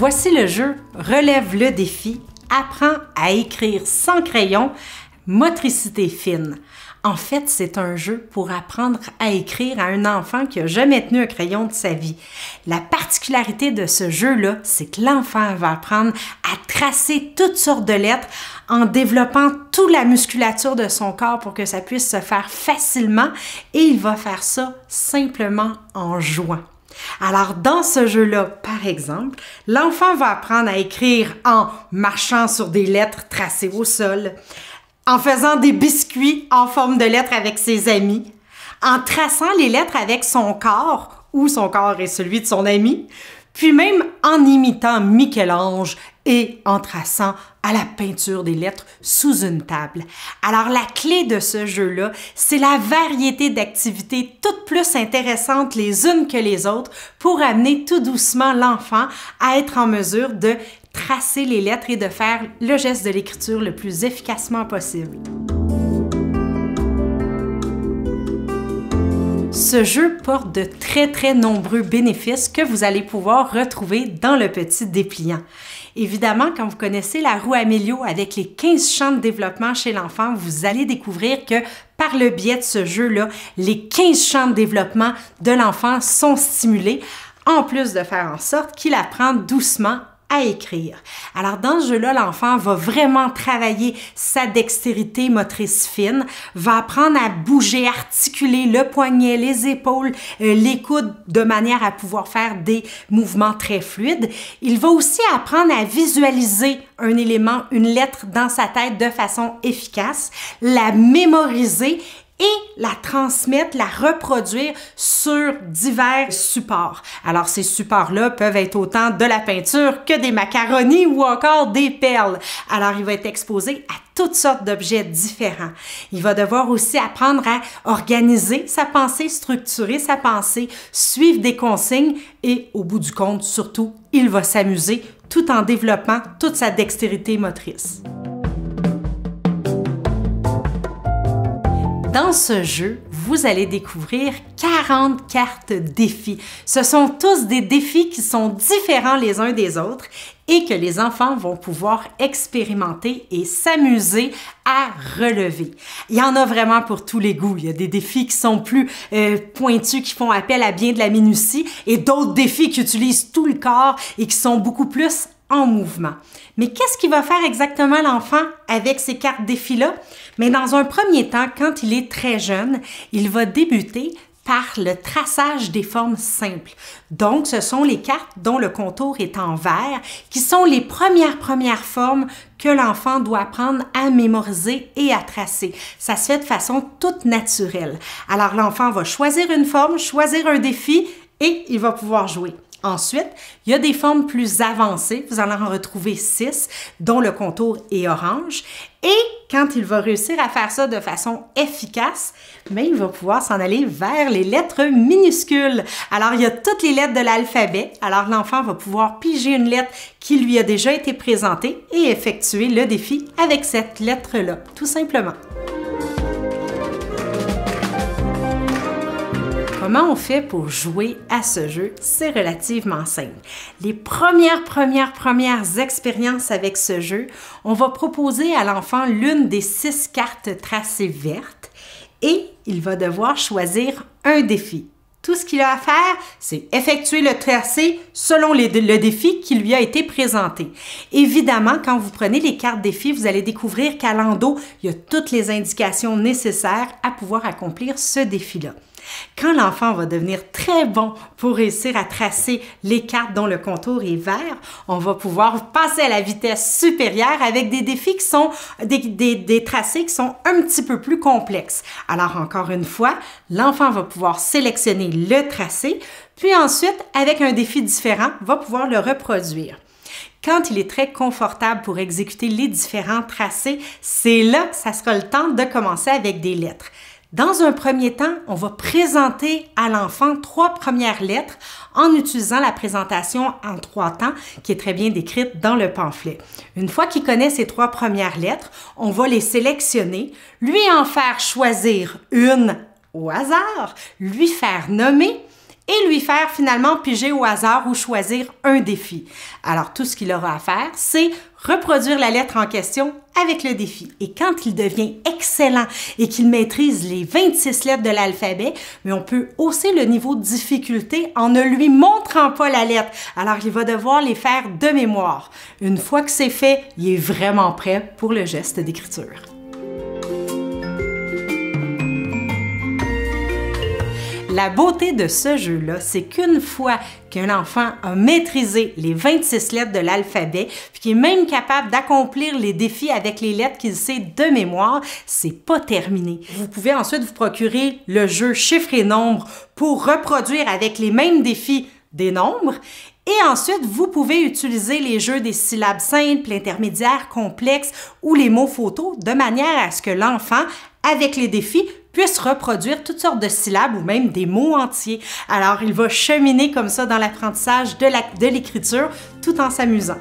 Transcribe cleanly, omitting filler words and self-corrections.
Voici le jeu Relève le défi, apprends à écrire sans crayon, motricité fine. En fait, c'est un jeu pour apprendre à écrire à un enfant qui n'a jamais tenu un crayon de sa vie. La particularité de ce jeu-là, c'est que l'enfant va apprendre à tracer toutes sortes de lettres en développant toute la musculature de son corps pour que ça puisse se faire facilement et il va faire ça simplement en jouant. Alors, dans ce jeu-là, par exemple, l'enfant va apprendre à écrire en marchant sur des lettres tracées au sol, en faisant des biscuits en forme de lettres avec ses amis, en traçant les lettres avec son corps, ou son corps est celui de son ami, puis même en imitant Michel-Ange et en traçant à la peinture des lettres sous une table. Alors, la clé de ce jeu-là, c'est la variété d'activités toutes plus intéressantes les unes que les autres pour amener tout doucement l'enfant à être en mesure de tracer les lettres et de faire le geste de l'écriture le plus efficacement possible. Ce jeu porte de très nombreux bénéfices que vous allez pouvoir retrouver dans le petit dépliant. Évidemment, quand vous connaissez la roue Amélio avec les 15 champs de développement chez l'enfant, vous allez découvrir que par le biais de ce jeu-là, les 15 champs de développement de l'enfant sont stimulés, en plus de faire en sorte qu'il apprend doucement à écrire. Alors, dans ce jeu-là, l'enfant va vraiment travailler sa dextérité motrice fine, va apprendre à bouger, articuler le poignet, les épaules, les coudes de manière à pouvoir faire des mouvements très fluides. Il va aussi apprendre à visualiser un élément, une lettre dans sa tête de façon efficace, la mémoriser et la transmettre, la reproduire sur divers supports. Alors, ces supports-là peuvent être autant de la peinture que des macaronis ou encore des perles. Alors, il va être exposé à toutes sortes d'objets différents. Il va devoir aussi apprendre à organiser sa pensée, structurer sa pensée, suivre des consignes et, au bout du compte, surtout, il va s'amuser tout en développant toute sa dextérité motrice. Dans ce jeu, vous allez découvrir 40 cartes défis. Ce sont tous des défis qui sont différents les uns des autres et que les enfants vont pouvoir expérimenter et s'amuser à relever. Il y en a vraiment pour tous les goûts. Il y a des défis qui sont plus pointus, qui font appel à bien de la minutie et d'autres défis qui utilisent tout le corps et qui sont beaucoup plus en mouvement. Mais qu'est-ce qu'il va faire exactement l'enfant avec ces cartes défis-là? Mais dans un premier temps, quand il est très jeune, il va débuter par le traçage des formes simples. Donc, ce sont les cartes dont le contour est en vert qui sont les premières formes que l'enfant doit apprendre à mémoriser et à tracer. Ça se fait de façon toute naturelle. Alors, l'enfant va choisir une forme, choisir un défi et il va pouvoir jouer. Ensuite, il y a des formes plus avancées, vous en retrouver 6, dont le contour est orange. Et quand il va réussir à faire ça de façon efficace, mais il va pouvoir s'en aller vers les lettres minuscules. Alors, il y a toutes les lettres de l'alphabet. Alors, l'enfant va pouvoir piger une lettre qui lui a déjà été présentée et effectuer le défi avec cette lettre-là, tout simplement. Comment on fait pour jouer à ce jeu? C'est relativement simple. Les premières expériences avec ce jeu, on va proposer à l'enfant l'une des 6 cartes tracées vertes et il va devoir choisir un défi. Tout ce qu'il a à faire, c'est effectuer le tracé selon le défi qui lui a été présenté. Évidemment, quand vous prenez les cartes défis, vous allez découvrir qu'à l'endos, il y a toutes les indications nécessaires à pouvoir accomplir ce défi-là. Quand l'enfant va devenir très bon pour réussir à tracer les cartes dont le contour est vert, on va pouvoir passer à la vitesse supérieure avec des défis qui sont des tracés qui sont un petit peu plus complexes. Alors encore une fois, l'enfant va pouvoir sélectionner le tracé, puis ensuite, avec un défi différent, va pouvoir le reproduire. Quand il est très confortable pour exécuter les différents tracés, c'est là que ça sera le temps de commencer avec des lettres. Dans un premier temps, on va présenter à l'enfant 3 premières lettres en utilisant la présentation en 3 temps qui est très bien décrite dans le pamphlet. Une fois qu'il connaît ces 3 premières lettres, on va les sélectionner, lui en faire choisir une au hasard, lui faire nommer et lui faire finalement piger au hasard ou choisir un défi. Alors, tout ce qu'il aura à faire, c'est reproduire la lettre en question avec le défi. Et quand il devient excellent et qu'il maîtrise les 26 lettres de l'alphabet, mais on peut hausser le niveau de difficulté en ne lui montrant pas la lettre. Alors, il va devoir les faire de mémoire. Une fois que c'est fait, il est vraiment prêt pour le geste d'écriture. La beauté de ce jeu-là, c'est qu'une fois qu'un enfant a maîtrisé les 26 lettres de l'alphabet, puis qu'il est même capable d'accomplir les défis avec les lettres qu'il sait de mémoire, c'est pas terminé. Vous pouvez ensuite vous procurer le jeu Chiffres et Nombres pour reproduire avec les mêmes défis des nombres. Et ensuite, vous pouvez utiliser les jeux des syllabes simples, intermédiaires, complexes ou les mots photos de manière à ce que l'enfant, avec les défis, puisse reproduire toutes sortes de syllabes ou même des mots entiers. Alors, il va cheminer comme ça dans l'apprentissage de l'écriture tout en s'amusant.